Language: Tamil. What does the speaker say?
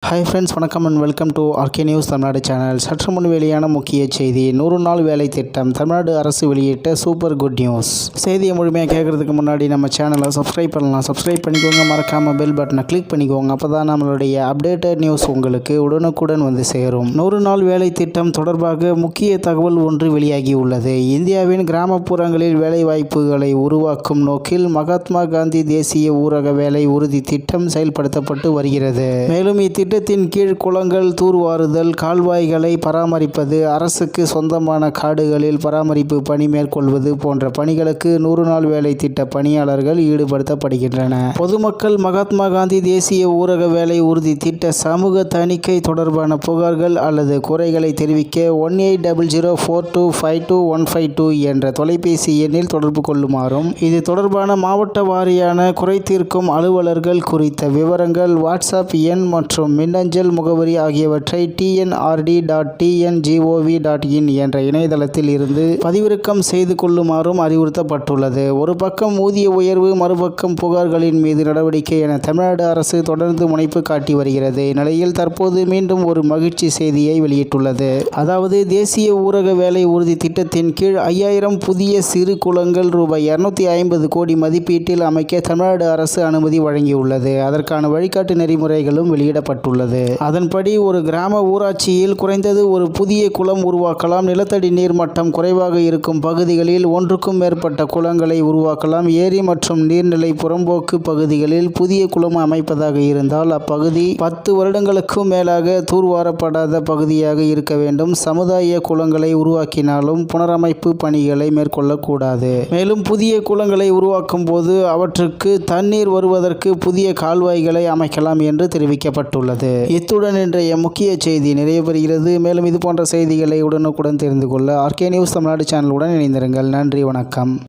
ஹாய் ஃப்ரெண்ட்ஸ், வணக்கம் and welcome to RK news Tamil Nadu channel. சற்று முன் வெளியான முக்கிய செய்தி. 100 நாள் வேலை திட்டம் தமிழ்நாடு அரசு வெளியிட்ட சூப்பர் குட் நியூஸ். செய்தியை முழுமையாக கேட்கறதுக்கு முன்னாடி நம்ம சேனலை சப்ஸ்கிரைப் பண்ணலாம். சப்ஸ்கிரைப் பண்ணிக்கோங்க, மறக்காமல் பெல் பட்டனை கிளிக் பண்ணிக்கோங்க. அப்போ தான் நம்மளுடைய அப்டேட்டட் நியூஸ் உங்களுக்கு உடனுக்குடன் வந்து சேரும். 100 நாள் வேலை திட்டம் தொடர்பாக முக்கிய தகவல் ஒன்று வெளியாகி உள்ளது. இந்தியாவின் கிராமப்புறங்களில் வேலை வாய்ப்புகளை உருவாக்கும் நோக்கில் மகாத்மா காந்தி தேசிய ஊரக வேலை உறுதி திட்டம் செயல்படுத்தப்பட்டு வருகிறது. மேலும் இத்திட்டத்தின் கீழ் குளங்கள் தூர்வாறுதல், கால்வாய்களை பராமரிப்பது, அரசுக்கு சொந்தமான காடுகளில் பராமரிப்பு பணி மேற்கொள்வது போன்ற பணிகளுக்கு 100 நாள் வேலை திட்ட பணியாளர்கள் ஈடுபடுத்தப்படுகின்றனர். பொதுமக்கள் மகாத்மா காந்தி தேசிய ஊரக வேலை உறுதி திட்ட சமூக தணிக்கை தொடர்பான புகார்கள் அல்லது குறைகளை தெரிவிக்க 180042525152 என்ற தொலைபேசி எண்ணில் தொடர்பு கொள்ளுமாறும், இது தொடர்பான மாவட்ட வாரியான குறை தீர்க்கும் அலுவலர்கள் குறித்த விவரங்கள், வாட்ஸ்அப் எண் மற்றும் மின்னஞ்சல் முகவரி ஆகியவற்றை tnrd.tngov.in என்ற இணையதளத்தில் இருந்து பதிவிறக்கம் செய்து கொள்ளுமாறும் அறிவுறுத்தப்பட்டுள்ளது. ஒரு பக்கம் ஊதிய உயர்வு, மறுபக்கம் புகார்களின் மீது நடவடிக்கை என தமிழ்நாடு அரசு தொடர்ந்து முனைப்பு காட்டி வருகிறது. இந்நிலையில் தற்போது மீண்டும் ஒரு மகிழ்ச்சி செய்தியை வெளியிட்டுள்ளது. அதாவது தேசிய ஊரக வேலை உறுதி திட்டத்தின் கீழ் 5000 புதிய சிறு குளங்கள் ரூபாய் 250 கோடி மதிப்பீட்டில் அமைக்க தமிழ்நாடு அரசு அனுமதி வழங்கியுள்ளது. அதற்கான வழிகாட்டு நெறிமுறைகளும் வெளியிடப்பட்டுள்ளது. அதன்படி ஒரு கிராம ஊராட்சியில் குறைந்தது ஒரு புதிய குளம் உருவாக்கலாம். நிலத்தடி நீர் மட்டம் குறைவாக இருக்கும் பகுதிகளில் ஒன்றுக்கும் மேற்பட்ட குளங்களை உருவாக்கலாம். ஏரி மற்றும் நீர்நிலை புறம்போக்கு பகுதிகளில் புதிய குளம் அமைப்பதாக இருந்தால் அப்பகுதி 10 வருடங்களுக்கும் மேலாக தூர்வாரப்படாத பகுதியாக இருக்க வேண்டும். சமுதாய குளங்களை உருவாக்கினாலும் புனரமைப்பு பணிகளை மேற்கொள்ளக்கூடாது. மேலும் புதிய குளங்களை உருவாக்கும் போது அவற்றுக்கு தண்ணீர் வருவதற்கு புதிய கால்வாய்களை அமைக்கலாம் என்று தெரிவிக்கப்பட்டுள்ளது. இத்துடன் இன்றைய முக்கிய செய்தி நிறைவு பெறுகிறது. மேலும் இது போன்ற செய்திகளை உடனுக்குடன் தெரிந்து கொள்ள ஆர்கே நியூஸ் தமிழ்நாடு சேனலுடன் இணைந்திருங்கள். நன்றி, வணக்கம்.